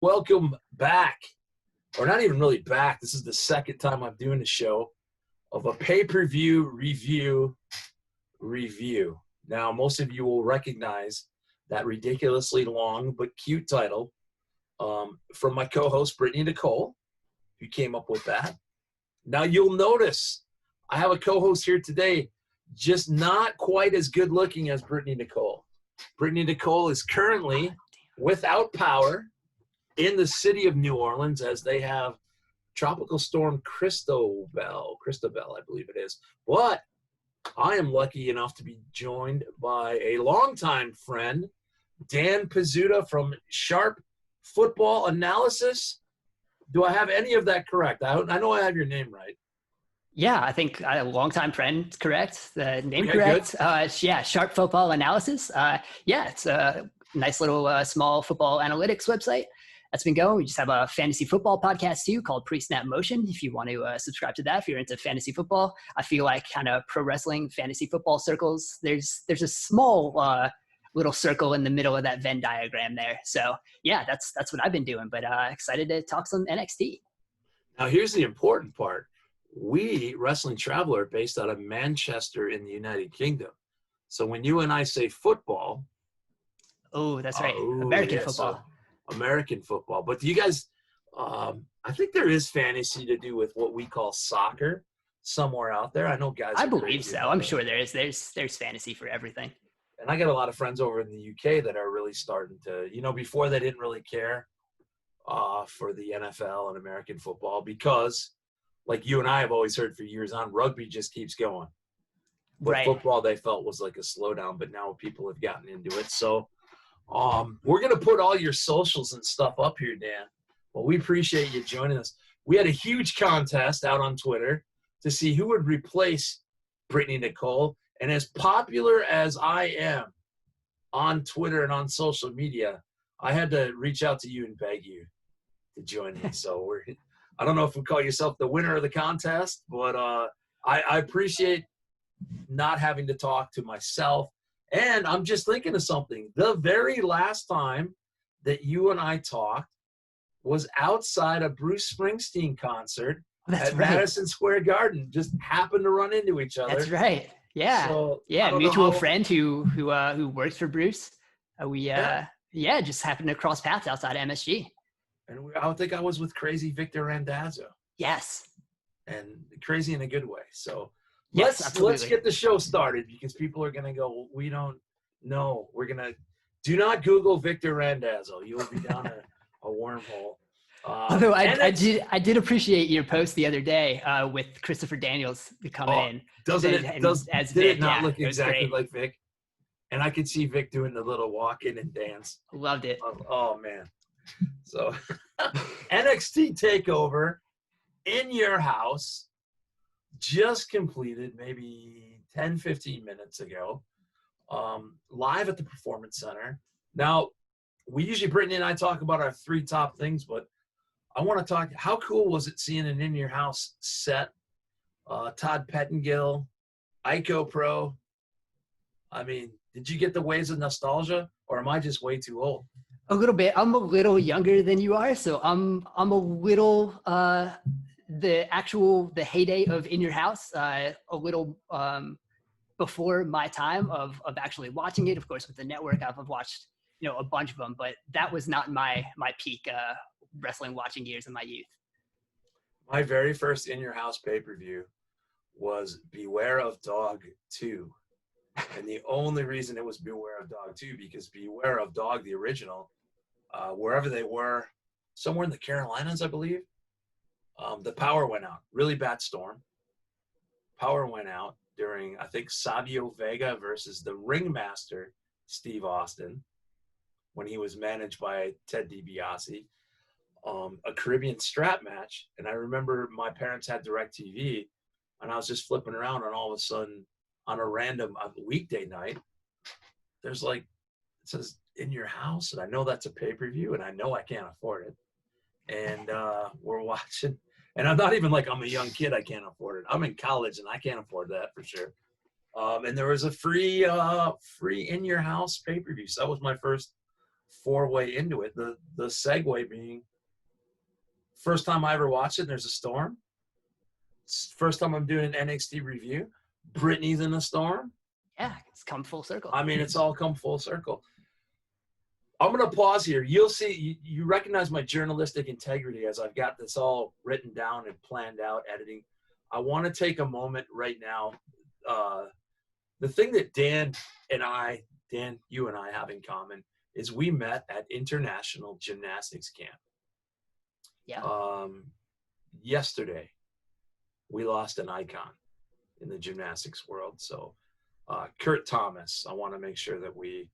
Welcome back, or not even really back. This is the second time I'm doing a show of a pay-per-view review. Now, most of you will recognize that ridiculously long but cute title from my co-host, Brittany Nicole, who came up with that. Now, you'll notice I have a co-host here today, just not quite as good looking as Brittany Nicole. Brittany Nicole is currently without power in the city of New Orleans as they have Tropical Storm Cristobal, I believe it is. But I am lucky enough to be joined by a longtime friend, Dan Pizzuta from Sharp Football Analysis. Do I have any of that correct? I know I have your name right. Yeah, I think a longtime friend, correct. The name correct. Sharp Football Analysis. It's a nice little small football analytics website that's been going. We just have a fantasy football podcast too called Pre-Snap Motion. If you want to subscribe to that, if you're into fantasy football, I feel like kind of pro wrestling fantasy football circles. There's a small little circle in the middle of that Venn diagram there. So yeah, that's what I've been doing. But excited to talk some NXT. Now here's the important part. We, Wrestling Traveler, are based out of Manchester in the United Kingdom. So when you and I say football. Oh, that's right. American football. So American football. But do you guys, I think there is fantasy to do with what we call soccer somewhere out there. I know guys. I believe so. I'm sure there is. There's fantasy for everything. And I got a lot of friends over in the UK that are really starting to, before they didn't really care for the NFL and American football because, like you and I have always heard for years on, rugby just keeps going. But right. Football they felt was like a slowdown, but now people have gotten into it. So we're going to put all your socials and stuff up here, Dan. Well, we appreciate you joining us. We had a huge contest out on Twitter to see who would replace Brittany Nicole. And as popular as I am on Twitter and on social media, I had to reach out to you and beg you to join me. So I don't know if we call yourself the winner of the contest, but I appreciate not having to talk to myself. And I'm just thinking of something. The very last time that you and I talked was outside a Bruce Springsteen concert at Madison Square Garden. Just happened to run into each other. That's right. Yeah. So, mutual friend who works for Bruce. Just happened to cross paths outside MSG. And I think I was with crazy Victor Randazzo. Yes. And crazy in a good way. So let's get the show started because people are going to go, we don't know. Do not Google Victor Randazzo. You will be down a wormhole. Although I did appreciate your post the other day with Christopher Daniels coming in. Did it not look exactly like Vic? And I could see Vic doing the little walk in and dance. Loved it. Oh man. So NXT TakeOver in your house just completed maybe 10-15 minutes ago, live at the Performance Center. Now, we usually, Brittany and I, talk about our 3 top things, but I want to talk, how cool was it seeing an in your house set? Todd Pettengill, Ico Pro. I mean, did you get the waves of nostalgia, or am I just way too old? A little bit. I'm a little younger than you are, so I'm a little the heyday of In Your House, a little before my time of actually watching it. Of course, with the network, I've watched a bunch of them, but that was not my peak wrestling watching years in my youth. My very first In Your House pay-per-view was Beware of Dog 2. And the only reason it was Beware of Dog 2 because Beware of Dog, the original, wherever they were, somewhere in the Carolinas, I believe, the power went out. Really bad storm. Power went out during, I think, Savio Vega versus the ringmaster, Steve Austin, when he was managed by Ted DiBiase, a Caribbean strap match. And I remember my parents had DirecTV, and I was just flipping around, and all of a sudden, on a random weekday night, there's it says In Your House, and I know that's a pay-per-view, and I know I can't afford it. And we're watching, and I'm not even I'm a young kid, I can't afford it. I'm in college, and I can't afford that for sure. And there was a free In Your House pay-per-view. So that was my first four-way into it. The segue being, first time I ever watched it, there's a storm. First time I'm doing an NXT review, Brittany's in the storm. Yeah, it's come full circle. I mean, it's all come full circle. I'm going to pause here. You'll see, you recognize my journalistic integrity as I've got this all written down and planned out, editing. I want to take a moment right now. The thing that Dan, you and I have in common is we met at International Gymnastics Camp. Yeah. Yesterday, we lost an icon in the gymnastics world. So Kurt Thomas, I want to make sure that we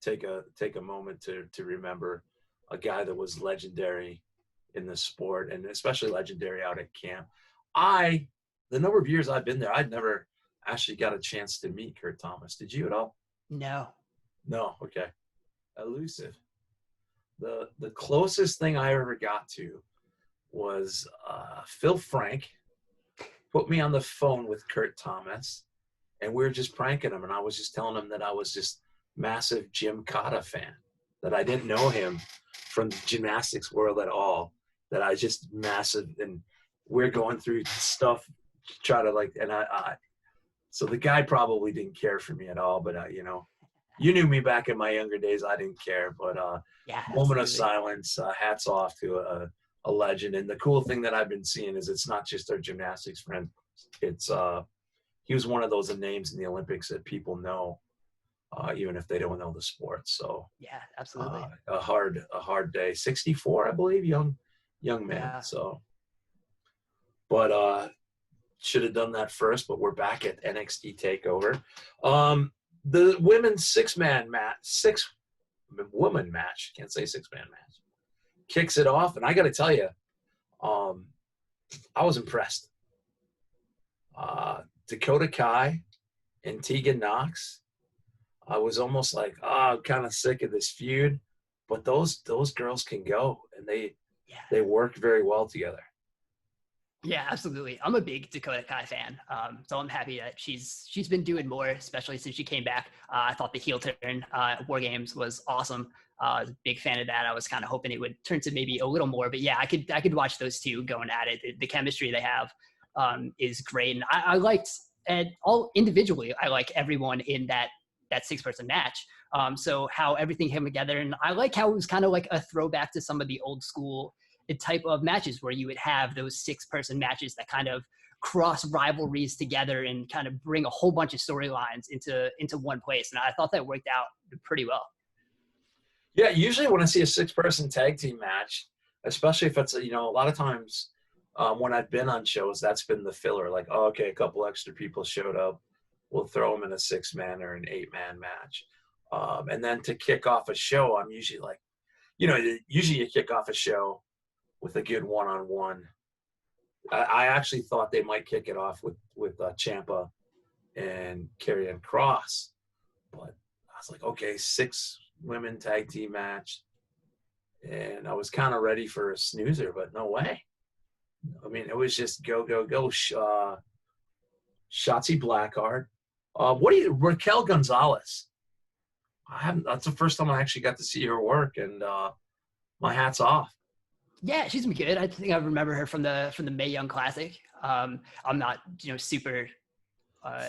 take a moment to remember a guy that was legendary in the sport, and especially legendary out at camp. The number of years I've been there, I'd never actually got a chance to meet Kurt Thomas. Did you at all? No. Okay. Elusive. The closest thing I ever got to was Phil Frank put me on the phone with Kurt Thomas, and we were just pranking him, and I was just telling him that I was just massive Jim Cotta fan, that I didn't know him from the gymnastics world at all, that I just massive, and we're going through stuff, try to like, and so the guy probably didn't care for me at all, but you knew me back in my younger days. I didn't care, but yeah, moment of silence, hats off to a legend. And the cool thing that I've been seeing is it's not just our gymnastics friend. It's he was one of those names in the Olympics that people know, even if they don't know the sport. So yeah, absolutely. A hard day. 64, I believe, young man. Yeah. So, but should have done that first. But we're back at NXT Takeover. The women's six-woman match. Can't say six-man match. Kicks it off, and I got to tell you, I was impressed. Dakota Kai and Tegan Knox. I was almost like, I'm kind of sick of this feud, but those girls can go, and they work very well together. Yeah, absolutely. I'm a big Dakota Kai fan, so I'm happy that she's been doing more, especially since she came back. I thought the heel turn War Games was awesome. I was a big fan of that. I was kind of hoping it would turn to maybe a little more, but yeah, I could watch those two going at it. The chemistry they have is great, and I liked, and all individually, I like everyone in that 6-person match. So how everything came together, and I like how it was kind of like a throwback to some of the old school type of matches where you would have those 6-person matches that kind of cross rivalries together and kind of bring a whole bunch of storylines into one place. And I thought that worked out pretty well. Yeah, usually when I see a 6-person tag team match, especially if it's, a lot of times when I've been on shows, that's been the filler. Like, oh, okay, a couple extra people showed up. We'll throw them in a 6-man or an 8-man match. And then to kick off a show, I'm usually like, usually you kick off a show with a good one-on-one. I actually thought they might kick it off with Ciampa and Karrion Kross, but I was like, okay, 6 women tag team match, and I was kind of ready for a snoozer, but no way. I mean, it was just go. Shotzi Blackheart. Raquel Gonzalez? That's the first time I actually got to see her work, and my hat's off. Yeah, she's been good. I think I remember her from the Mae Young Classic. I'm not super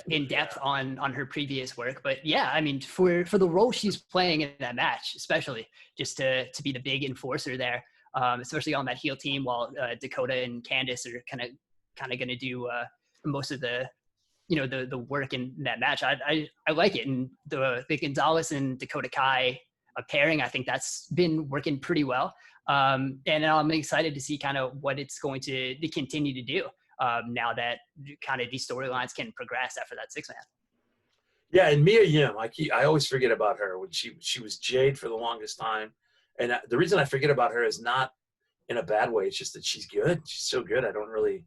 in depth on her previous work, but yeah, I mean for the role she's playing in that match, especially just to be the big enforcer there, especially on that heel team, while Dakota and Candice are kind of going to do most of the the work in that match. I like it, and the Gonzalez and Dakota Kai pairing, I think that's been working pretty well. And I'm excited to see kind of what it's going to continue to do now that kind of these storylines can progress after that 6-man. Yeah, and Mia Yim, I always forget about her when she was Jade for the longest time, and the reason I forget about her is not in a bad way. It's just that she's good. She's so good. I don't really.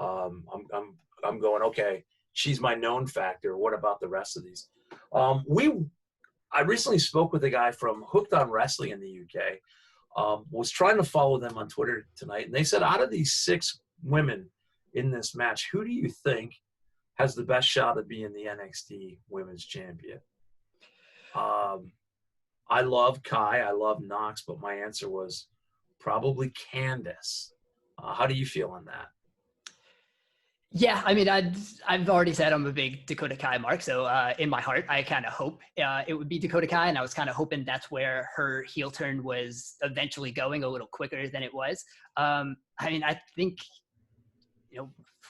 I'm going, okay. She's my known factor. What about the rest of these? I recently spoke with a guy from Hooked on Wrestling in the UK. Was trying to follow them on Twitter tonight, and they said, out of these 6 women in this match, who do you think has the best shot at being the NXT Women's Champion? I love Kai, I love Knox, but my answer was probably Candace. How do you feel on that? Yeah, I mean, I've already said I'm a big Dakota Kai mark, so in my heart, I kind of hope it would be Dakota Kai, and I was kind of hoping that's where her heel turn was eventually going a little quicker than it was. I mean, I think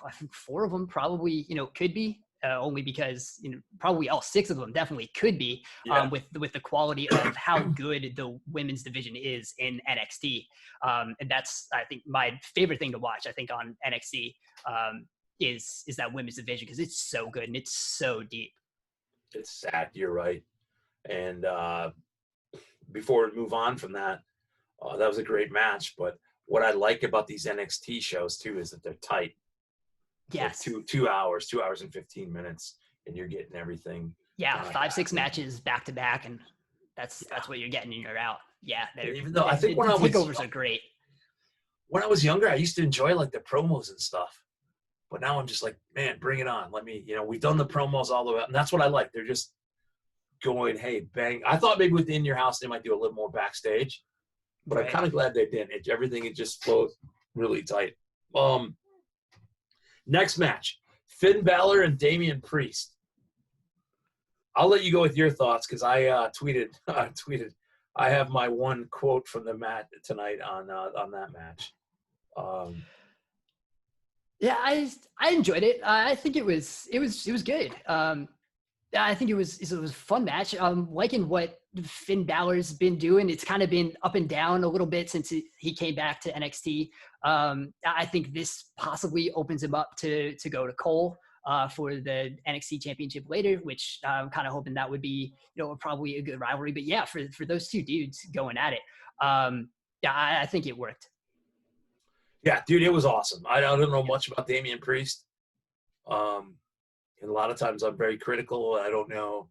I think 4 of them probably could be. Only because probably all 6 of them definitely could be Yeah. with the quality of how good the women's division is in NXT, and that's I think my favorite thing to watch. I think on NXT is that women's division because it's so good and it's so deep. It's sad. You're right. And before we move on from that, that was a great match. But what I like about these NXT shows too is that they're tight. Yes. Like 2 hours, 2 hours and 15 minutes, and you're getting everything. Yeah, 5-6 matches back to back, and that's what you're getting in your out. Yeah, even though I think the takeovers are great. When I was younger, I used to enjoy like the promos and stuff. But now I'm just like, man, bring it on. Let me, we've done the promos all the way up, and that's what I like. They're just going, hey, bang. I thought maybe within your house they might do a little more backstage, but right. I'm kind of glad they didn't. Everything it just flowed really tight. Next match, Finn Balor and Damian Priest. I'll let you go with your thoughts because I tweeted. I have my one quote from the match tonight on that match. Yeah, I enjoyed it. I think it was good. I think it was a fun match. Liking what Finn Balor's been doing. It's kind of been up and down a little bit since he came back to NXT. I think this possibly opens him up to go to Cole for the NXT Championship later, which I'm kind of hoping that would be probably a good rivalry. But yeah, for those 2 dudes going at it, I think it worked. Yeah, dude, it was awesome. I don't know much about Damian Priest. And a lot of times I'm very critical. I don't know.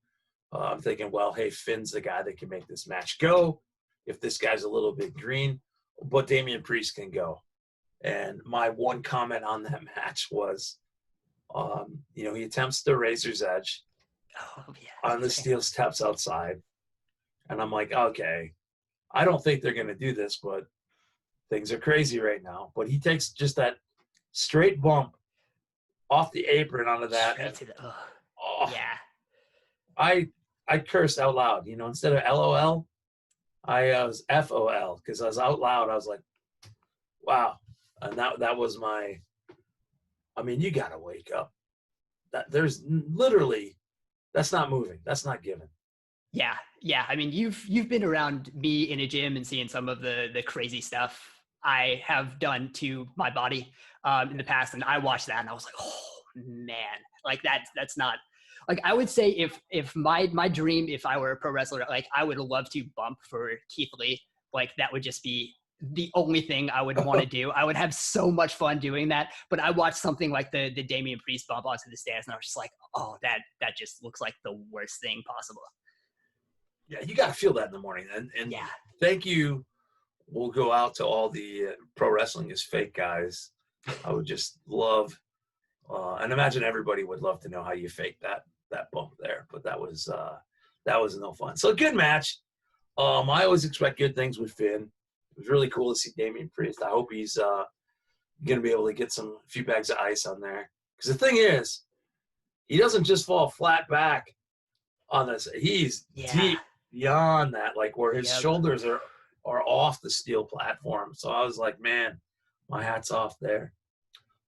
I'm thinking, well, hey, Finn's the guy that can make this match go. If this guy's a little bit green, but Damian Priest can go. And my one comment on that match was, he attempts the Razor's Edge on the steel steps outside. And I'm like, okay, I don't think they're going to do this, but things are crazy right now. But he takes just that straight bump off the apron onto that. Yeah. I cursed out loud. Instead of LOL, I was FOL because I was out loud. I was like, wow. And that was my, you got to wake up. There's literally, that's not moving. That's not given. Yeah. Yeah. You've been around me in a gym and seeing some of the crazy stuff I have done to my body in the past. And I watched that and I was like, oh man, like that's not, like, I would say if my dream, if I were a pro wrestler, like I would love to bump for Keith Lee. Like that would just be the only thing I would want to do. I would have so much fun doing that. But I watched something like the Damian Priest bump onto the stairs and I was just like, oh, that just looks like the worst thing possible. Yeah, you got to feel that in the morning. And yeah. Thank you. We'll go out to all the pro wrestling is fake guys. I would just love, and imagine everybody would love to know how you fake that bump there. But that was no fun. So good match. I always expect good things with Finn. It was really cool to see Damian Priest. I hope he's going to be able to get a few bags of ice on there. Because the thing is, he doesn't just fall flat back on this. He's deep beyond that, like where his shoulders are off the steel platform. So I was like, man, my hat's off there.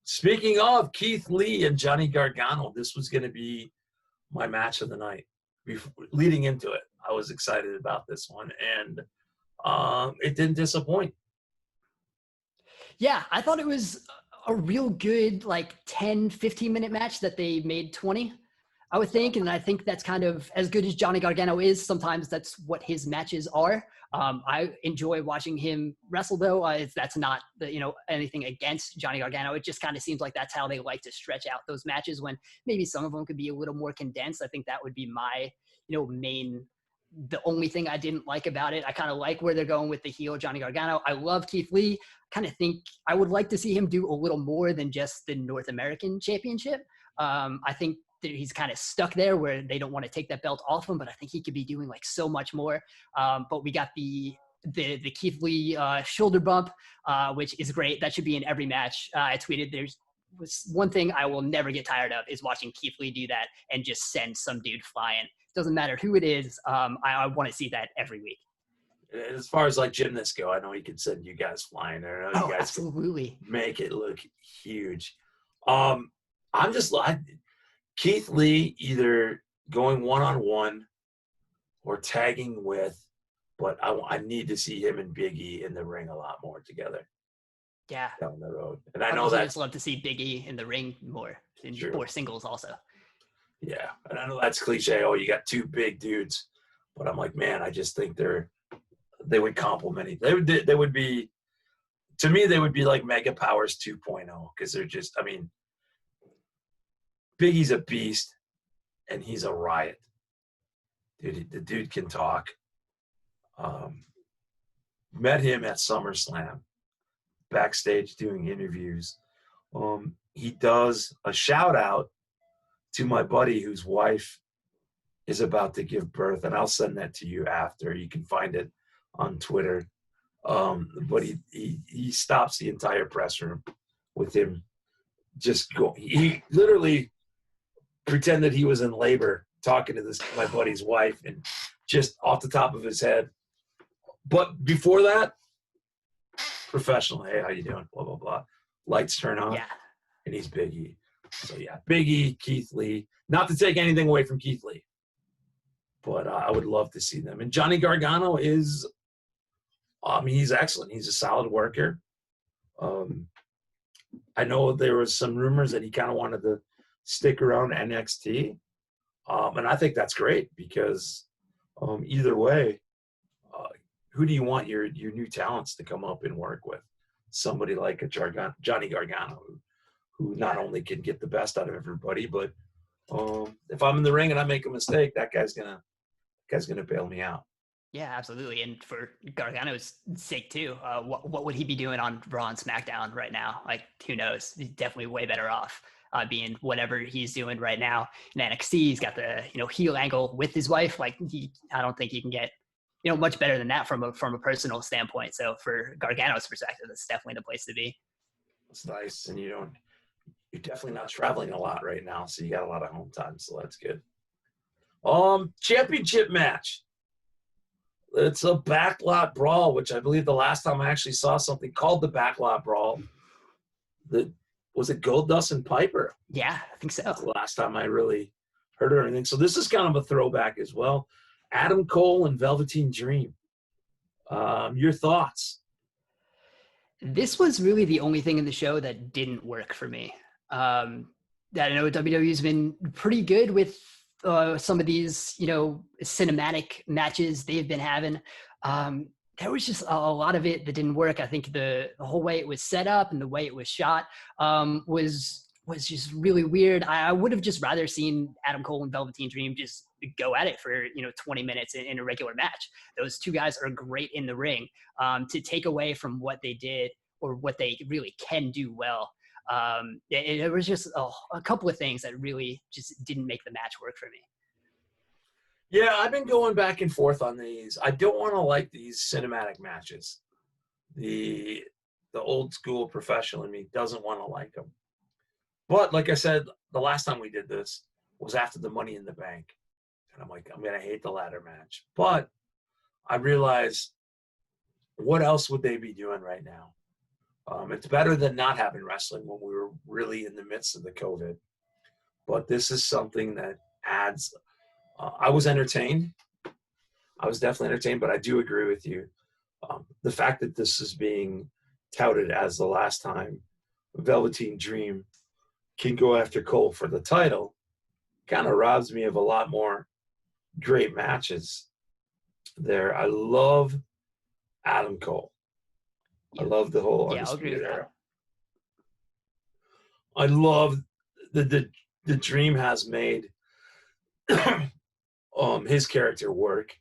Speaking of Keith Lee and Johnny Gargano, this was going to be my match of the night. Leading into it, I was excited about this one, and it didn't disappoint. Yeah, I thought it was a real good, 10, 15-minute match that they made 20, I would think. And I think that's kind of as good as Johnny Gargano is. Sometimes that's what his matches are. I enjoy watching him wrestle, though. That's not anything against Johnny Gargano. It just kind of seems like that's how they like to stretch out those matches when maybe some of them could be a little more condensed. I think that would be my, the only thing I didn't like about it. I kind of like where they're going with the heel Johnny Gargano. I love Keith Lee. Kind of think I would like to see him do a little more than just the North American Championship. I think he's kind of stuck there where they don't want to take that belt off him, but I think he could be doing like so much more. But we got the Keith Lee shoulder bump, which is great. That should be in every match. I tweeted there's was one thing I will never get tired of is watching Keith Lee do that and just send some dude flying. Doesn't matter who it is. I want to see that every week. As far as like gymnasts go, I know he can send you guys flying there. I know you guys absolutely make it look huge. I'm just like Keith Lee either going one-on-one or tagging with, but I need to see him and Big E in the ring a lot more together. Yeah, down the road, and I know that. I just love to see Big E in the ring more, in more singles also. Yeah, and I know that's cliche. Oh, you got two big dudes, but I'm like, man, I just think they would complement each. They would be, to me, they would be like Mega Powers 2.0 because they're just. I mean, Big E's a beast, and he's a riot. Dude, the dude can talk. Met him at SummerSlam. Backstage doing interviews. He does a shout out to my buddy whose wife is about to give birth, and I'll send that to you after. You can find it on Twitter. But he stops the entire press room with him just go. He literally pretended he was in labor talking to my buddy's wife, and just off the top of his head. But before that, professional. Hey, how you doing? Blah, blah, blah. Lights turn on. Yeah. And he's Big E. So, yeah, Big E, Keith Lee. Not to take anything away from Keith Lee, but I would love to see them. And Johnny Gargano is, he's excellent. He's a solid worker. I know there was some rumors that he kind of wanted to stick around NXT. And I think that's great because either way, who do you want your new talents to come up and work with? Somebody like a Johnny Gargano, who not only can get the best out of everybody, but if I'm in the ring and I make a mistake, that guy's gonna bail me out. Yeah, absolutely. And for Gargano's sake too, what would he be doing on Raw and SmackDown right now? Like, who knows? He's definitely way better off being whatever he's doing right now in NXT. He's got the heel angle with his wife. Like, I don't think he can get much better than that from a personal standpoint. So for Gargano's perspective, that's definitely the place to be. It's nice, and you're definitely not traveling a lot right now, so you got a lot of home time, so that's good. Championship match. It's a backlot brawl, which I believe the last time I actually saw something called the backlot brawl, was it Goldust and Piper? Yeah, I think so. That's the last time I really heard of anything. So this is kind of a throwback as well. Adam Cole and Velveteen Dream. Your thoughts? This was really the only thing in the show that didn't work for me. I know WWE's been pretty good with some of these, cinematic matches they've been having. There was just a lot of it that didn't work. I think the whole way it was set up and the way it was shot was just really weird. I would have just rather seen Adam Cole and Velveteen Dream just go at it for 20 minutes in a regular match. Those two guys are great in the ring. To take away from what they did or what they really can do well, it was just a couple of things that really just didn't make the match work for me. Yeah, I've been going back and forth on these. I don't want to like these cinematic matches. The old school professional in me doesn't want to like them. But like I said, the last time we did this was after the Money in the Bank. And I'm like, I'm going to hate the ladder match. But I realized, what else would they be doing right now? It's better than not having wrestling when we were really in the midst of the COVID. But this is something that adds. I was entertained. I was definitely entertained, but I do agree with you. The fact that this is being touted as the last time Velveteen Dream can go after Cole for the title kind of robs me of a lot more great matches there. I love Adam Cole. I love the whole Undisputed Era. I love the Dream has made his character work.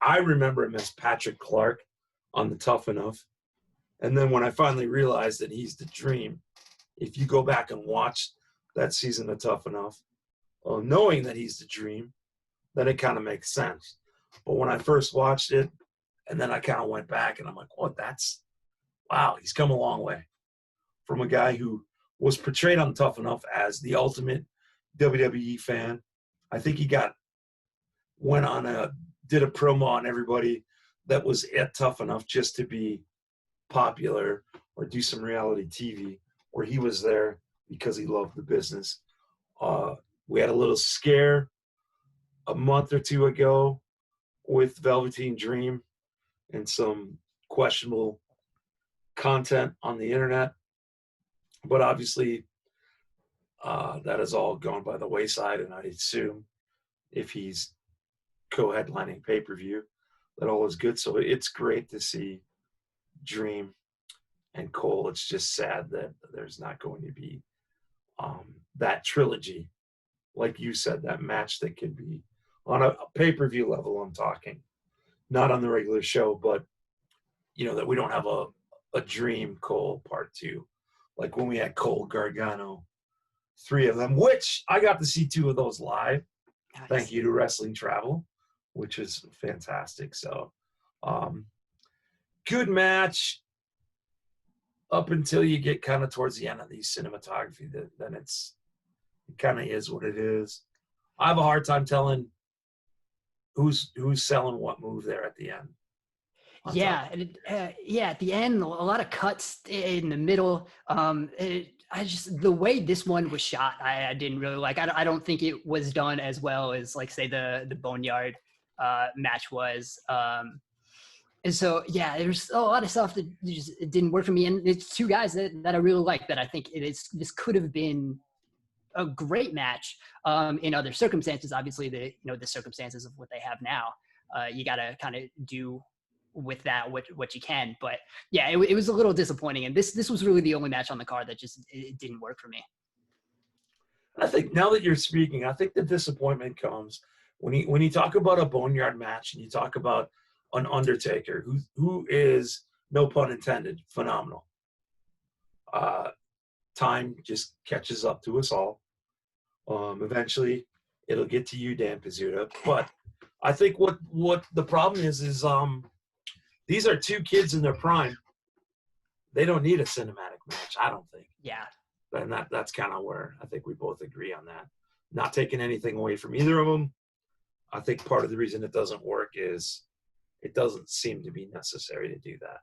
I remember him as Patrick Clark on the Tough Enough. And then when I finally realized that he's the Dream, if you go back and watch that season of Tough Enough, knowing that he's the Dream, then it kind of makes sense. But when I first watched it, and then I kind of went back and I'm like, what? Wow, he's come a long way from a guy who was portrayed on Tough Enough as the ultimate WWE fan. I think he did a promo on everybody that was at Tough Enough just to be popular or do some reality TV, where he was there because he loved the business. We had a little scare a month or two ago with Velveteen Dream and some questionable content on the internet, but obviously that has all gone by the wayside, and I assume if he's co-headlining pay-per-view, that all is good. So it's great to see Dream and Cole. It's just sad that there's not going to be that trilogy, like you said, that match that could be on a pay-per-view level. I'm talking, not on the regular show, but that we don't have a Dream Cole Part 2, like when we had Cole Gargano, 3 of them, which I got to see 2 of those live. Nice. Thank you to Wrestling Travel, which is fantastic. So good match up until you get kind of towards the end of the cinematography. Then it kind of is what it is. I have a hard time telling who's selling what move there at the end. Yeah, at the end, a lot of cuts in the middle. The way this one was shot, I didn't really like. I don't think it was done as well as, like, say, the Boneyard match was. And so, yeah, there's a lot of stuff that it didn't work for me. And it's 2 guys that I really like, that I think this could have been a great match in other circumstances. Obviously, the circumstances of what they have now, you got to kind of do with that what you can. But yeah, it was a little disappointing. And this was really the only match on the card that just it didn't work for me. I think now that you're speaking, I think the disappointment comes when you talk about a Boneyard match and you talk about an Undertaker who is, no pun intended, phenomenal. Time just catches up to us all. Eventually it'll get to you, Dan Pizzuta. But I think what the problem is these are 2 kids in their prime. They don't need a cinematic match, I don't think. Yeah. And that's kind of where I think we both agree on that. Not taking anything away from either of them. I think part of the reason it doesn't work is it doesn't seem to be necessary to do that.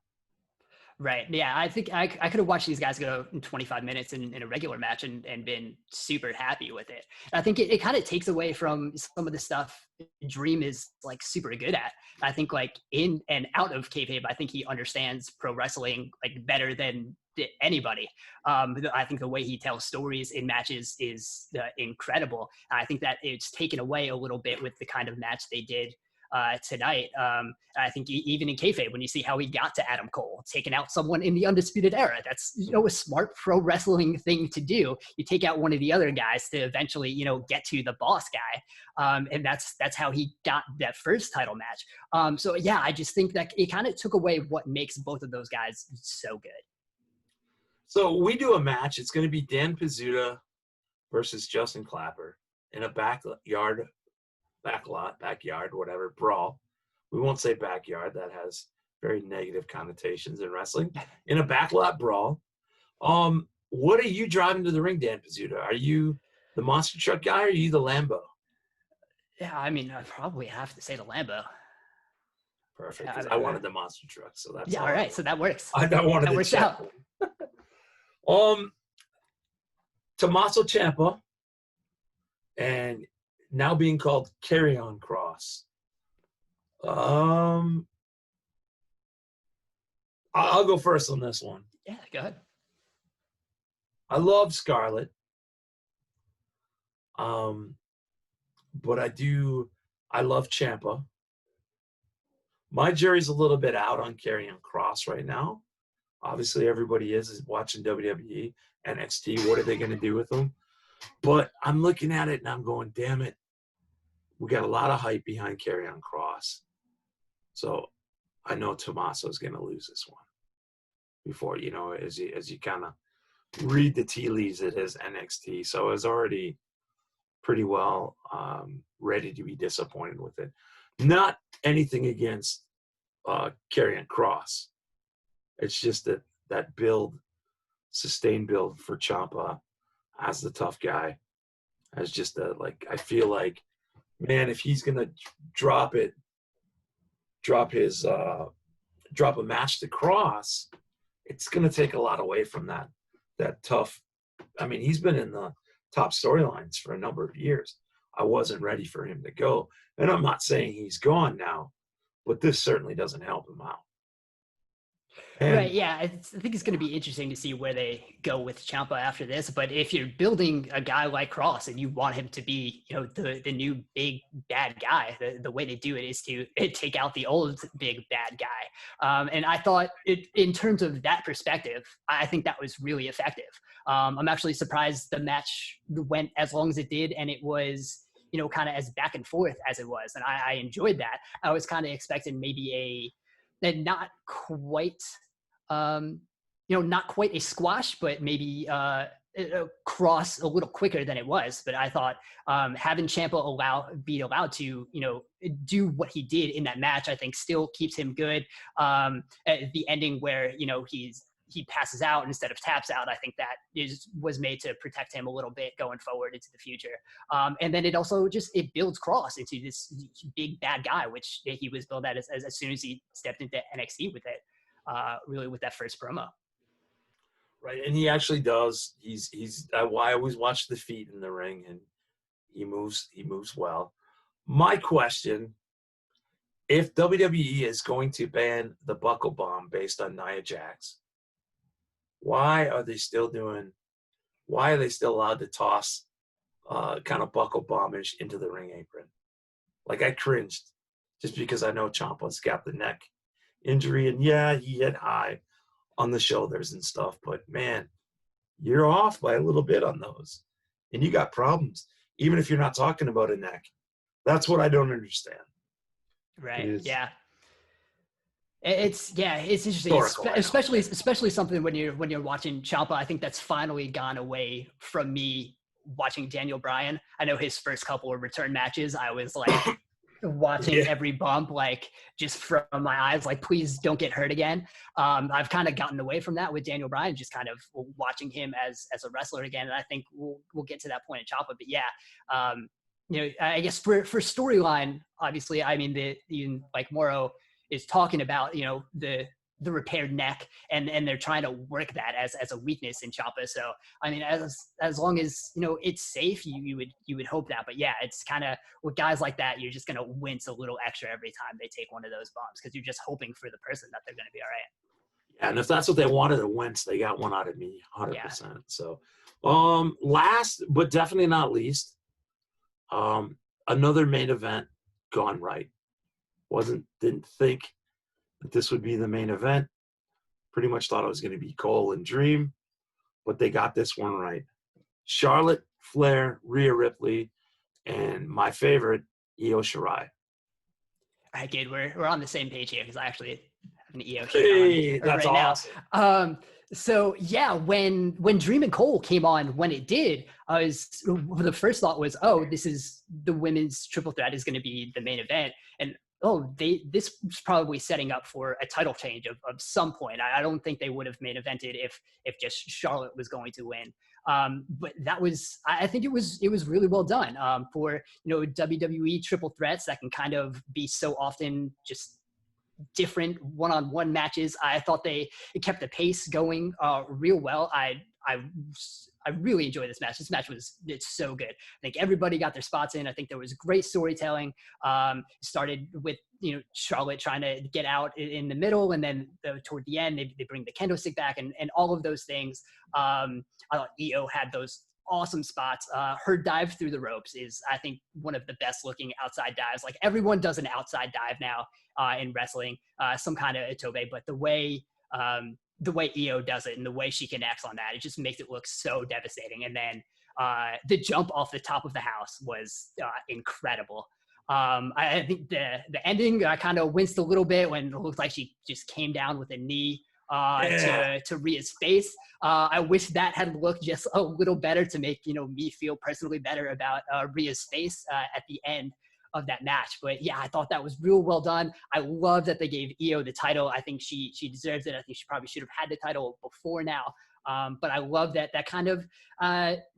Right. Yeah, I think I could have watched these guys go in 25 minutes in a regular match and been super happy with it. I think it kind of takes away from some of the stuff Dream is, like, super good at. I think, like, in and out of kayfabe, I think he understands pro wrestling, like, better than anybody. I think the way he tells stories in matches is incredible. I think that it's taken away a little bit with the kind of match they did tonight. I think even in kayfabe, when you see how he got to Adam Cole, taking out someone in the Undisputed Era, that's a smart pro wrestling thing to do. You take out one of the other guys to eventually get to the boss guy, and that's how he got that first title match. So yeah, I just think that it kind of took away what makes both of those guys so good. So we do a match. It's going to be Dan Pizzuta versus Justin Clapper in a backyard, whatever, brawl. We won't say backyard. That has very negative connotations in wrestling. In a backlot brawl. What are you driving to the ring, Dan Pizzuta? Are you the monster truck guy or are you the Lambo? Yeah, I mean, I probably have to say the Lambo. Perfect, because I wanted the monster truck, so that's all right. So that works. I wanted that works out. Tommaso Ciampa, and now being called Carry On Cross. I'll go first on this one. Yeah, go ahead. I love Scarlett. But I love Ciampa. My jury's a little bit out on Carry On Cross right now. Obviously, everybody is watching WWE, NXT. What are they going to do with them? But I'm looking at it and I'm going, damn it. We got a lot of hype behind Carry On Cross. So I know Tommaso's going to lose this one. Before, as you kind of read the tea leaves at his NXT, so I was already pretty well ready to be disappointed with it. Not anything against Karrion Kross. It's just that build, sustained build for Ciampa as the tough guy, as just I feel like, man, if he's gonna drop a match to Kross, it's gonna take a lot away from that tough. I mean, he's been in the top storylines for a number of years. I wasn't ready for him to go, and I'm not saying he's gone now, but this certainly doesn't help him out. Right. Yeah. I think it's going to be interesting to see where they go with Ciampa after this. But if you're building a guy like Kross and you want him to be, the new big bad guy, the way to do it is to take out the old big bad guy. And I thought in terms of that perspective, I think that was really effective. I'm actually surprised the match went as long as it did. And it was, kind of as back and forth as it was. And I enjoyed that. I was kind of expecting maybe not quite, not quite a squash, but maybe Kross a little quicker than it was. But I thought having Ciampa be allowed to, do what he did in that match, I think still keeps him good. At the ending where, he passes out instead of taps out, I think that was made to protect him a little bit going forward into the future. And then it also it builds Kross into this big bad guy, which he was billed at as soon as he stepped into NXT with it, really with that first promo. Right, and he actually does. I always watch the feet in the ring, and he moves well. My question: if WWE is going to ban the buckle bomb based on Nia Jax, why are they still allowed to toss kind of buckle bombish into the ring apron? Like, I cringed just because I know Ciampa's got the neck injury, and yeah, he hit high on the shoulders and stuff, but man, you're off by a little bit on those, and you got problems, even if you're not talking about a neck. That's what I don't understand. Right. Yeah. It's interesting, especially something when you're watching Ciampa. I think that's finally gone away from me watching Daniel Bryan. I know his first couple of return matches, I was like watching every bump, like just from my eyes, like, please don't get hurt again. I've kind of gotten away from that with Daniel Bryan, just kind of watching him as a wrestler again. And I think we'll get to that point in Ciampa, but yeah, I guess for storyline, obviously, I mean, like Morrow is talking about, the repaired neck, and they're trying to work that as a weakness in Ciampa. So, I mean, as long as, it's safe, you would hope that. But yeah, it's kind of with guys like that, you're just going to wince a little extra every time they take one of those bumps, because you're just hoping for the person that they're going to be all right. Yeah, and if that's what they wanted to wince, they got one out of me, 100%. Yeah. So, last but definitely not least, another main event gone right. Didn't think that this would be the main event. Pretty much thought it was going to be Cole and Dream, but they got this one right. Charlotte Flair, Rhea Ripley, and my favorite, Io Shirai. All right, good. We're on the same page here, because I actually have an Io Shirai that's right awesome. Now. So yeah, when Dream and Cole came on, when it did, the first thought was, oh, this is the women's triple threat is going to be the main event, and this was probably setting up for a title change of some point. I don't think they would have main evented if just Charlotte was going to win. But I think it was really well done for WWE triple threats that can kind of be so often just different one-on-one matches. I thought it kept the pace going real well. I really enjoyed this match. This match it's so good. I think everybody got their spots in. I think there was great storytelling. Started with Charlotte trying to get out in the middle, and then toward the end they bring the kendo stick back, and all of those things. I thought Io had those awesome spots. Her dive through the ropes is, I think, one of the best looking outside dives. Like, everyone does an outside dive now in wrestling, some kind of itobe, but the way Io does it and the way she connects on that, it just makes it look so devastating. And then the jump off the top of the house was incredible. I think the ending, I kind of winced a little bit when it looked like she just came down with a knee to Rhea's face. I wish that had looked just a little better to make, me feel personally better about Rhea's face at the end of that match. But yeah, I thought that was real well done. I love that they gave Io the title. I think she deserves it. I think she probably should have had the title before now. But I love that kind of,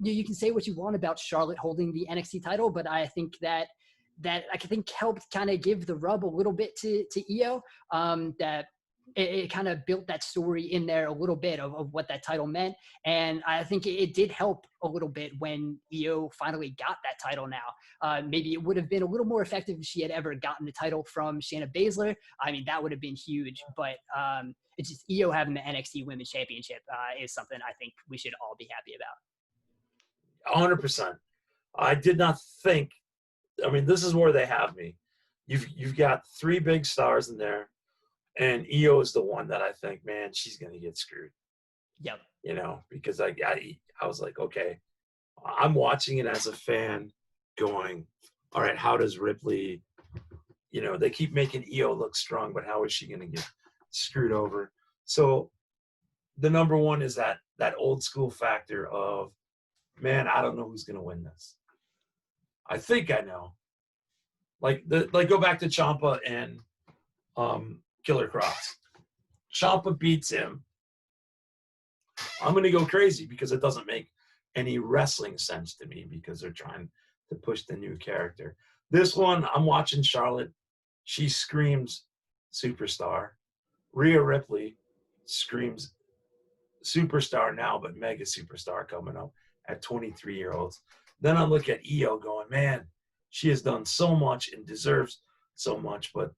you can say what you want about Charlotte holding the NXT title, but I think that I think helped kind of give the rub a little bit to Io, that it kind of built that story in there a little bit of what that title meant. And I think it did help a little bit when Io finally got that title now. Maybe it would have been a little more effective if she had ever gotten the title from Shayna Baszler. I mean, that would have been huge, but it's just Io having the NXT Women's Championship is something I think we should all be happy about. 100%. I did not think, I mean, this is where they have me. You've got 3 big stars in there, and Io is the one that I think, man, she's going to get screwed. Yep. Because I was like, okay, I'm watching it as a fan going, all right, how does Ripley, they keep making Io look strong, but how is she going to get screwed over? So the number one is that old school factor of, man, I don't know who's going to win this. I think I know. Like go back to Ciampa and Killer Cross. Ciampa beats him. I'm going to go crazy because it doesn't make any wrestling sense to me because they're trying to push the new character. This one, I'm watching Charlotte. She screams superstar. Rhea Ripley screams superstar now, but mega superstar coming up at 23-year-olds. Then I look at Io going, man, she has done so much and deserves so much, but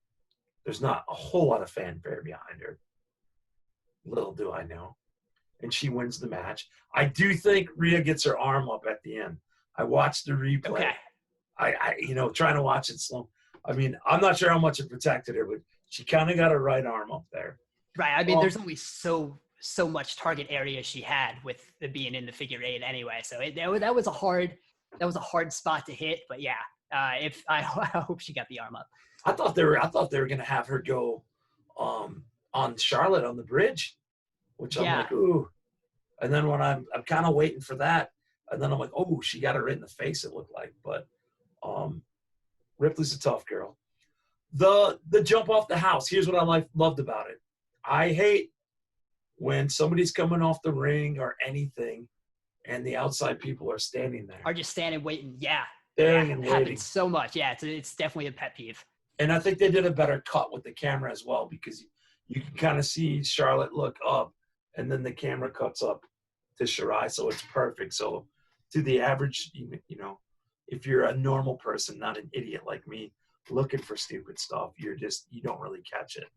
there's not a whole lot of fanfare behind her. Little do I know. And she wins the match. I do think Rhea gets her arm up at the end. I watched the replay. Okay. I trying to watch it slow. I mean, I'm not sure how much it protected her, but she kind of got her right arm up there. Right. I mean, there's only so much target area she had with the being in the figure 8 anyway. So that was a hard spot to hit. But yeah, if I hope she got the arm up. I thought they were going to have her go on Charlotte on the bridge, which I'm like, ooh. And then when I'm kind of waiting for that, and then I'm like, oh, she got her in the face, it looked like. But Ripley's a tough girl. The jump off the house, here's what I loved about it. I hate when somebody's coming off the ring or anything, and the outside people are standing there. Are just standing waiting, yeah. Staring and it waiting. happens so much, yeah. It's definitely a pet peeve. And I think they did a better cut with the camera as well because you can kind of see Charlotte look up, and then the camera cuts up to Shirai, so it's perfect. So to the average, if you're a normal person, not an idiot like me, looking for stupid stuff, you don't really catch it.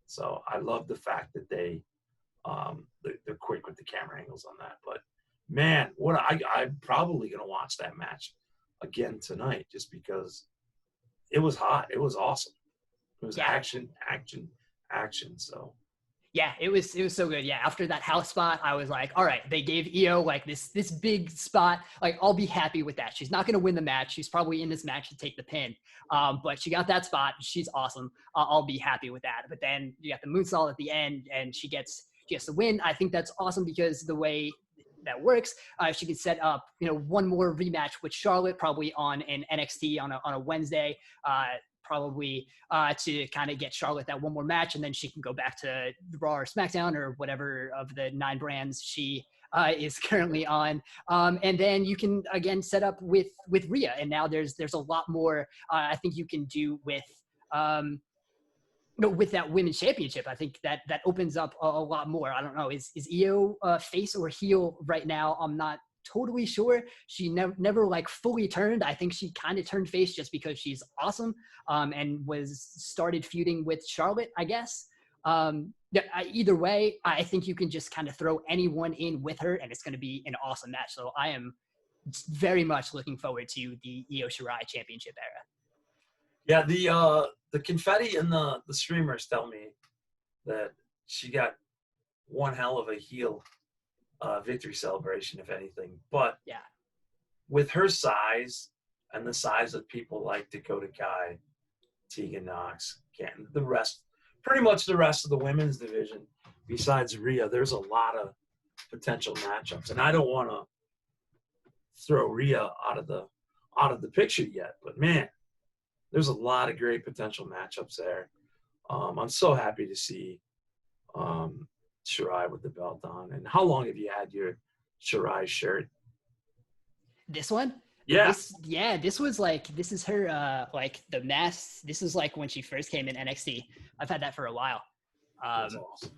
So I love the fact that they're quick with the camera angles on that. But man, I'm probably gonna watch that match again tonight just because it was hot. It was awesome. It was action. So yeah, it was so good. Yeah, after that house spot, I was like, all right, they gave Io like this big spot. Like, I'll be happy with that. She's not going to win the match. She's probably in this match to take the pin. But she got that spot. She's awesome. I'll be happy with that. But then you got the moonsault at the end, and she gets the win. I think that's awesome because the way that works, she could set up, one more rematch with Charlotte, probably on an NXT on a Wednesday. Probably to kind of get Charlotte that one more match, and then she can go back to Raw or SmackDown or whatever of the 9 brands she is currently on. And then you can again set up with Rhea, and now there's a lot more I think you can do with with that women's championship. I think that opens up a lot more. I don't know, is Io face or heel right now? I'm not totally sure. She never like fully turned. I think she kind of turned face just because she's awesome and started feuding with Charlotte, I guess. Either way, I think you can just kind of throw anyone in with her and it's going to be an awesome match. So I am very much looking forward to the Io Shirai championship era. Yeah, the confetti and the streamers tell me that she got one hell of a heel victory celebration, if anything. But yeah, with her size and the size of people like Dakota Kai, Tegan Knox, pretty much the rest of the women's division, besides Rhea, there's a lot of potential matchups, and I don't want to throw Rhea out of the picture yet. But man, there's a lot of great potential matchups there. I'm so happy to see Shirai with the belt on. And how long have you had your Shirai shirt? This one? Yeah. This is her like the mask. This is like when she first came in NXT. I've had that for a while. That's awesome.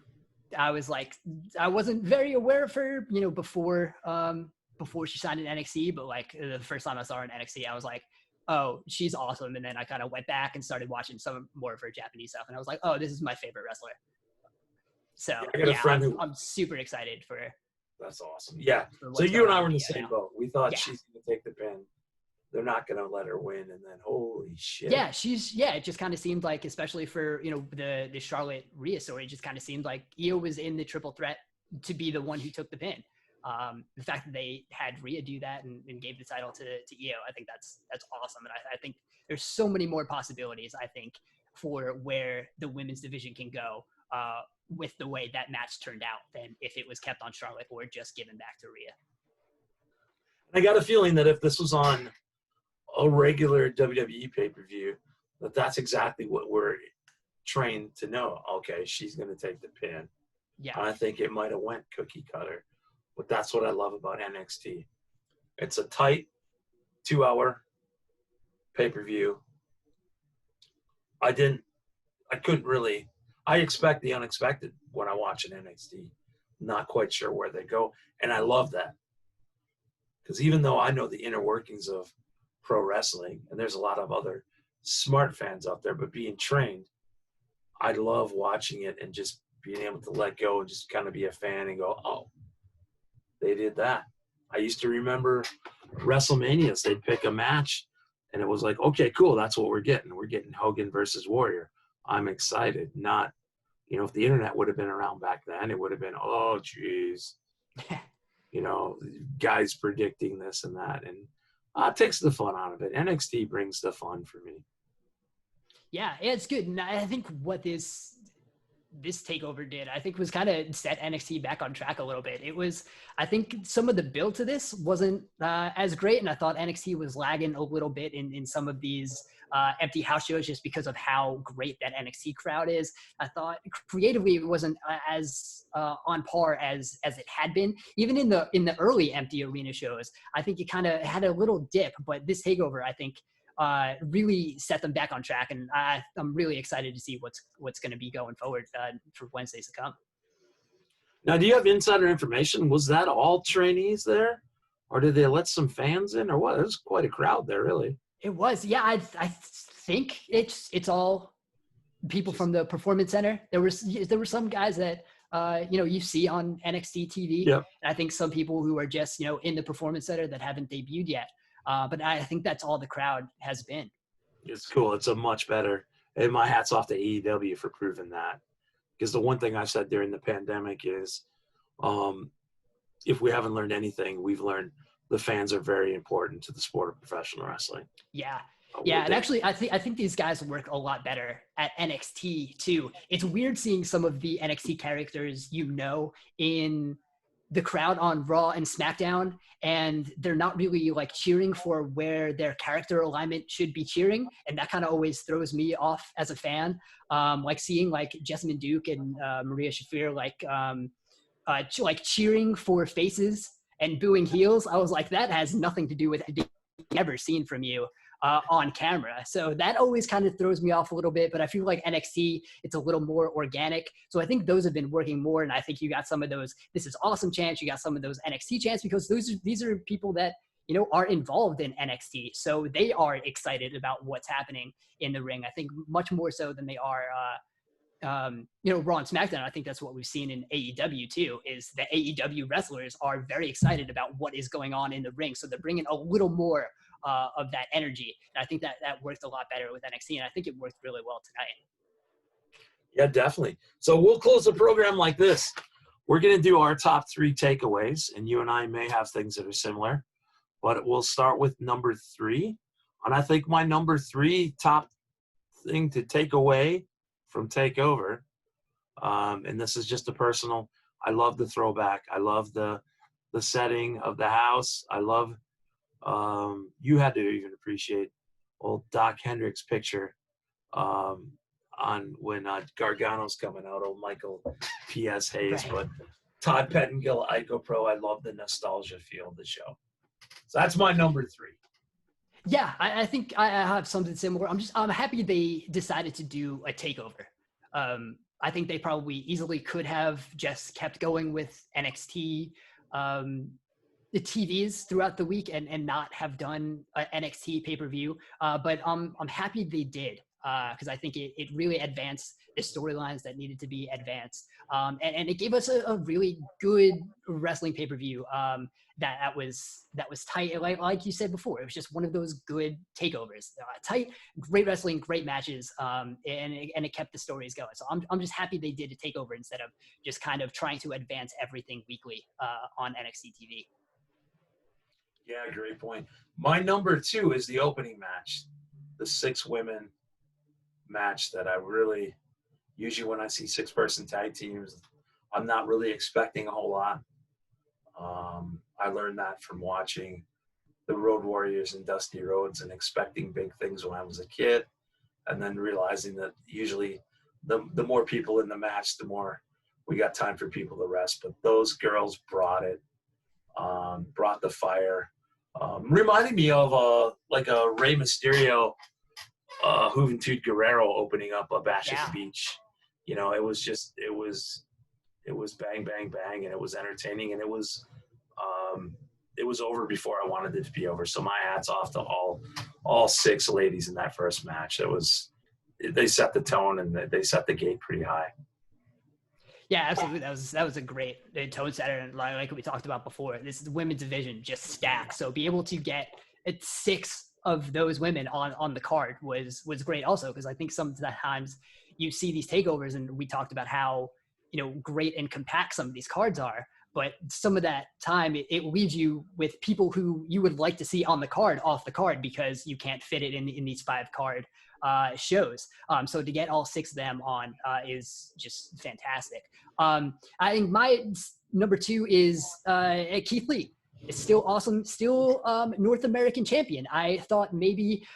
I wasn't very aware of her, before she signed in NXT, but like the first time I saw her in NXT, I was like, oh, she's awesome. And then I kind of went back and started watching some more of her Japanese stuff, and I was like, oh, this is my favorite wrestler. So I'm super excited for her. That's awesome. Yeah. So you and I were in the same boat. We thought she's going to take the pin. They're not going to let her win. And then, holy shit. Yeah, it just kind of seemed like, especially for, the Charlotte Rhea story, it just kind of seemed like Io was in the triple threat to be the one who took the pin. The fact that they had Rhea do that and gave the title to Io, I think that's awesome. And I think there's so many more possibilities, I think, for where the women's division can go with the way that match turned out than if it was kept on Charlotte or just given back to Rhea. I got a feeling that if this was on a regular WWE pay-per-view, that's exactly what we're trained to know. Okay, she's going to take the pin. Yeah. I think it might have went cookie cutter, but that's what I love about NXT. It's a tight 2-hour pay-per-view. I expect the unexpected when I watch an NXT. Not quite sure where they go. And I love that. Because even though I know the inner workings of pro wrestling, and there's a lot of other smart fans out there, but being trained, I love watching it and just being able to let go and just kind of be a fan and go, oh, they did that. I used to remember WrestleManias. They'd pick a match, and it was like, okay, cool, that's what we're getting. We're getting Hogan versus Warrior. I'm excited. Not, if the internet would have been around back then, it would have been, oh, geez. Guys predicting this and that. And it takes the fun out of it. NXT brings the fun for me. Yeah, it's good. And I think what this takeover did, I think, was kind of set NXT back on track a little bit. I think some of the build to this wasn't as great, and I thought NXT was lagging a little bit in some of these empty house shows just because of how great that NXT crowd is. I thought creatively it wasn't as on par as it had been. Even in the early empty arena shows, I think it kind of had a little dip, but this takeover, I think, really set them back on track, and I'm really excited to see what's going to be going forward for Wednesdays to come. Now, do you have insider information? Was that all trainees there, or did they let some fans in, or what? It was quite a crowd there, really. It was, yeah. I think it's all people from the Performance Center. There were some guys that you see on NXT TV. Yep. And I think some people who are just in the Performance Center that haven't debuted yet. But I think that's all the crowd has been. It's cool. It's a much better. And my hat's off to AEW for proving that. Because the one thing I've said during the pandemic is, if we haven't learned anything, we've learned the fans are very important to the sport of professional wrestling. Yeah. Yeah, and actually, I think these guys work a lot better at NXT too. It's weird seeing some of the NXT characters in the crowd on Raw and SmackDown, and they're not really like cheering for where their character alignment should be cheering, and that kind of always throws me off as a fan. Like seeing like Jessamine Duke and Maria Shafir like cheering for faces and booing heels. I was like, that has nothing to do with anything I've ever seen from you on camera. So that always kind of throws me off a little bit, but I feel like NXT, it's a little more organic. So I think those have been working more. And I think you got some of those, this is awesome chants. You got some of those NXT chants because these are people that, are involved in NXT. So they are excited about what's happening in the ring. I think much more so than they are, Raw and SmackDown. I think that's what we've seen in AEW too, is the AEW wrestlers are very excited about what is going on in the ring. So they're bringing a little more of that energy. And I think that worked a lot better with NXT, and I think it worked really well tonight. Yeah, definitely. So we'll close the program like this. We're going to do our top 3 takeaways, and you and I may have things that are similar, but we'll start with number 3. And I think my number 3 top thing to take away from TakeOver And this is just a personal. I love the throwback. I love the setting of the house. I love. You had to even appreciate old Doc Hendricks' picture on when Gargano's coming out. Old Michael P.S. Hayes, Right. but Todd Pettengill, Ico Pro. I love the nostalgia feel of the show. So that's my number 3. Yeah, I think I have something similar. I'm happy they decided to do a takeover. I think they probably easily could have just kept going with NXT, the TVs throughout the week and not have done a NXT pay-per-view. But I'm happy they did, because I think it really advanced the storylines that needed to be advanced. And it gave us a really good wrestling pay-per-view. That was tight. Like you said before, it was just one of those good takeovers. Tight, great wrestling, great matches, and it kept the stories going. So I'm just happy they did a takeover instead of just kind of trying to advance everything weekly on NXT TV. Yeah, great point. My number 2 is the opening match, the 6 women match that I really, usually when I see 6-person tag teams, I'm not really expecting a whole lot. I learned that from watching the Road Warriors and Dusty Rhodes and expecting big things when I was a kid, and then realizing that usually the more people in the match, the more we got time for people to rest. But those girls brought it, brought the fire. Reminding me of like a Rey Mysterio, Juventud Guerrero opening up a Bash at the Beach. You know, it was bang, bang, bang, and it was entertaining, and it was over before I wanted it to be over. So my hat's off to all 6 ladies in that first match. They set the tone and they set the gate pretty high. Yeah, absolutely. That was a great tone setter, and like we talked about before, this is the women's division just stacked. So be able to get 6 of those women on the card was great also, because I think sometimes you see these takeovers, and we talked about how great and compact some of these cards are, but some of that time it leaves you with people who you would like to see on the card off the card because you can't fit it in these 5 card shows. So to get all 6 of them on is just fantastic. I think my number 2 is Keith Lee. It's still awesome, still North American champion. I thought maybe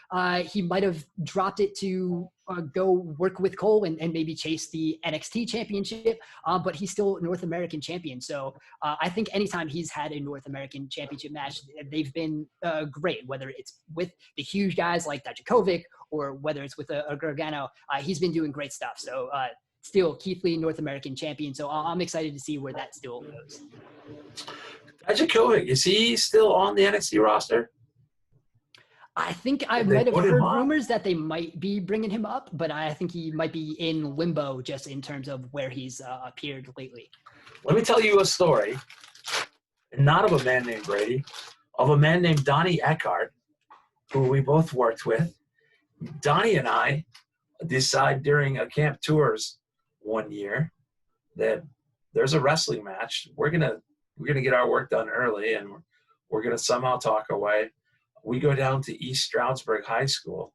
he might have dropped it to go work with Cole and maybe chase the NXT championship, but he's still North American champion. So I think anytime he's had a North American championship match, they've been great, whether it's with the huge guys like Dijakovic or whether it's with a Gargano. He's been doing great stuff. So still Keith Lee, North American champion. So I'm excited to see where that still goes. Dijakovic, is he still on the NXT roster? I think I might have heard rumors that they might be bringing him up, but I think he might be in limbo just in terms of where he's appeared lately. Let me tell you a story, not of a man named Brady, of a man named Donnie Eckhart, who we both worked with. Donnie and I decide during a camp tours one year that there's a wrestling match. We're gonna get our work done early, and we're gonna somehow talk our way. We go down to East Stroudsburg High School,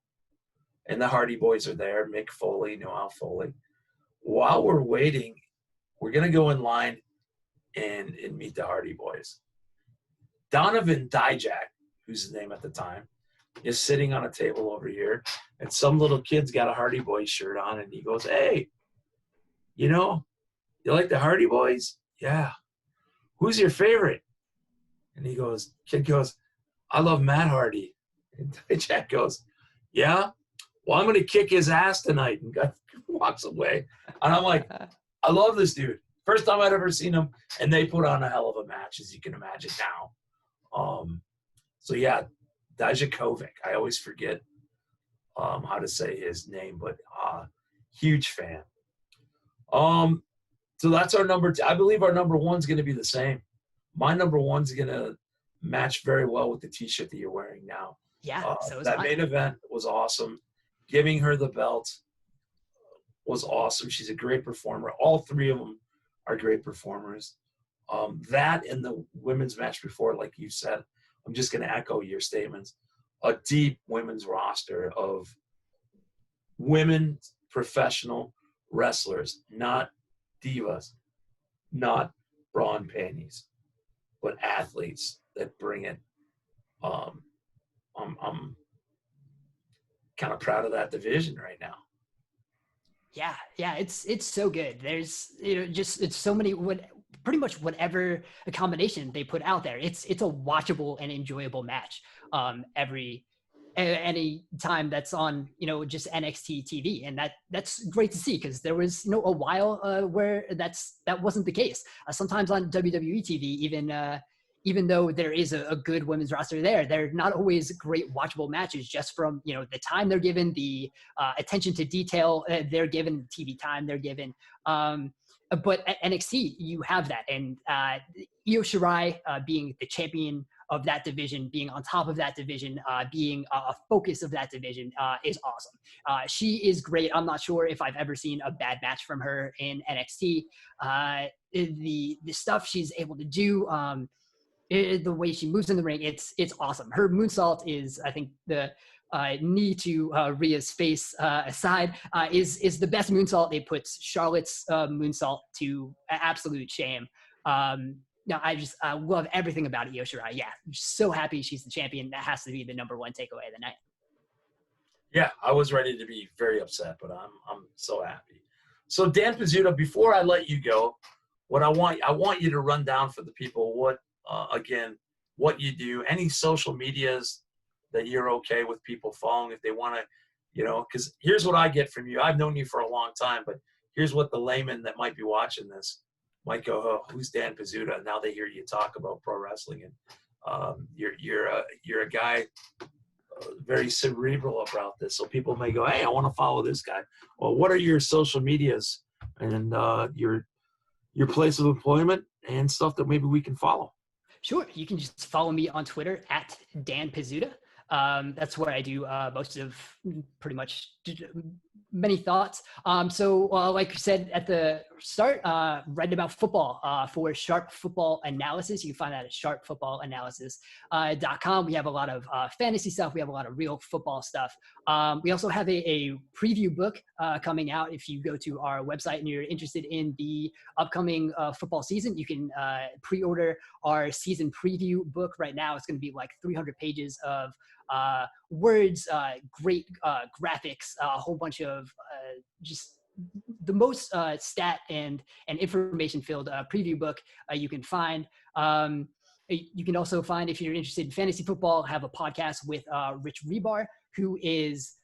and the Hardy Boys are there. Mick Foley, Noel Foley. While we're waiting, we're gonna go in line and meet the Hardy Boys. Donovan Dijak, who's his name at the time, is sitting on a table over here, and some little kid's got a Hardy Boys shirt on, and he goes, "Hey, you like the Hardy Boys?" "Yeah." "Who's your favorite?" And kid goes, "I love Matt Hardy." And Jack goes, "Yeah? Well, I'm going to kick his ass tonight." And walks away. And I'm like, I love this dude. First time I'd ever seen him. And they put on a hell of a match, as you can imagine now. So, yeah, Dijakovic. I always forget how to say his name, but huge fan. So that's our number 2. I believe our number 1's going to be the same. My number 1's going to match very well with the T-shirt that you're wearing now. Yeah, that main event was awesome. Giving her the belt was awesome. She's a great performer. All 3 of them are great performers. That and the women's match before, like you said, I'm just going to echo your statements. A deep women's roster of women professional wrestlers, not divas, not bra and panties, but athletes that bring it. I'm kind of proud of that division right now. Yeah, it's so good. There's just it's so many pretty much whatever a combination they put out there. It's a watchable and enjoyable match. Any time that's on just NXT TV, and that's great to see, because there was a while where that wasn't the case. Sometimes on WWE TV, even though there is a good women's roster there, they're not always great watchable matches, just from the time they're given, the attention to detail they're given, TV time they're given. But at NXT, you have that, and Io Shirai being the champion of that division, being on top of that division, being a focus of that division is awesome. She is great. I'm not sure if I've ever seen a bad match from her in NXT. The stuff she's able to do, the way she moves in the ring, it's awesome. Her moonsault is, I think, the knee to Rhea's face aside, is the best moonsault. It puts Charlotte's moonsault to absolute shame. No, I love everything about Io Shirai. Yeah, I'm just so happy she's the champion. That has to be the number one takeaway of the night. Yeah, I was ready to be very upset, but I'm so happy. So Dan Pizzuta, before I let you go, I want you to run down for the people what you do, any social medias that you're okay with people following if they want to, because here's what I get from you. I've known you for a long time, but here's what the layman that might be watching this might go, oh, who's Dan Pizzuta? And now they hear you talk about pro wrestling, and you're a guy very cerebral about this. So people may go, hey, I want to follow this guy. Well, what are your social medias and your place of employment and stuff that maybe we can follow? Sure. You can just follow me on Twitter at Dan Pizzuta. That's where I do most of pretty much many thoughts. So like you said at the start, writing about football for Sharp Football Analysis. You can find that at sharpfootballanalysis.com. We have a lot of fantasy stuff. We have a lot of real football stuff. We also have a preview book coming out. If you go to our website and you're interested in the upcoming football season, you can pre-order our season preview book right now. It's going to be like 300 pages of words, great graphics, a whole bunch of just the most stat and information filled preview book you can find. You can also find, if you're interested in fantasy football, have a podcast with Rich Rebar, who is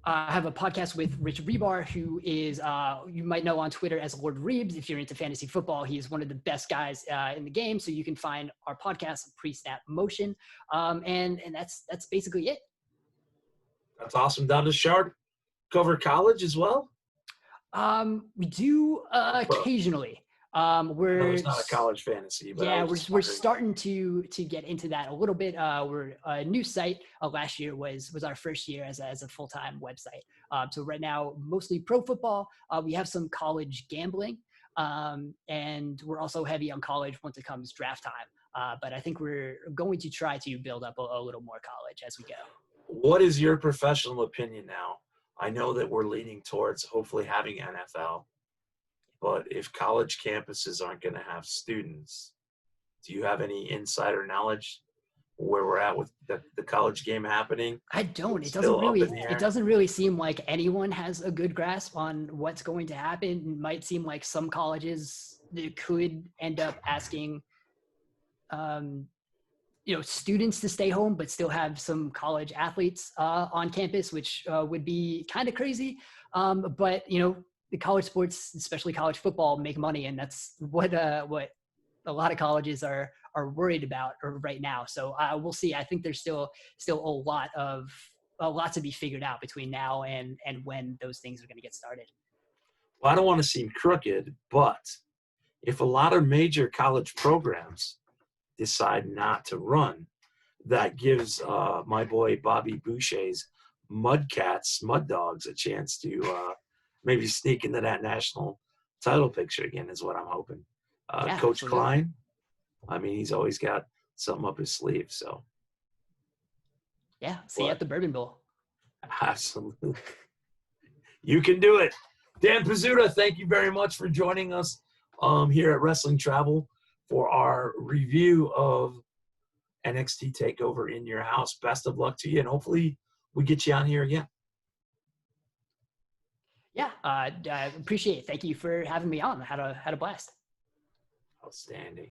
I have a podcast with Rich Rebar, who is, you might know on Twitter as Lord Reebs. If you're into fantasy football, he's one of the best guys in the game. So you can find our podcast, Pre-Snap Motion. And that's basically it. That's awesome. Down to Sharp, cover college as well? We do occasionally. It's not a college fantasy, but yeah, we're starting to get into that a little bit. We're a new site. Last year was our first year as a full-time website. So right now, mostly pro football. We have some college gambling, and we're also heavy on college once it comes draft time. But I think we're going to try to build up a little more college as we go. What is your professional opinion now? I know that we're leaning towards hopefully having NFL. But if college campuses aren't going to have students, do you have any insider knowledge where we're at with the college game happening? I don't. It doesn't really seem like anyone has a good grasp on what's going to happen. It might seem like some colleges could end up asking, students to stay home, but still have some college athletes on campus, which would be kind of crazy. But the college sports, especially college football, make money, and that's what a lot of colleges are worried about right now. So we'll see. I think there's still a lot to be figured out between now and when those things are going to get started. Well, I don't want to seem crooked, but if a lot of major college programs decide not to run, that gives my boy Bobby Boucher's Mud Dogs a chance to maybe sneak into that national title picture again, is what I'm hoping. Coach absolutely. Klein, I mean, he's always got something up his sleeve. So, yeah, see you at the Bourbon Bowl. Absolutely. You can do it. Dan Pizzuta, thank you very much for joining us here at Wrestling Travel for our review of NXT TakeOver in your house. Best of luck to you, and hopefully we get you on here again. Yeah, I appreciate it. Thank you for having me on. I had a blast. Outstanding.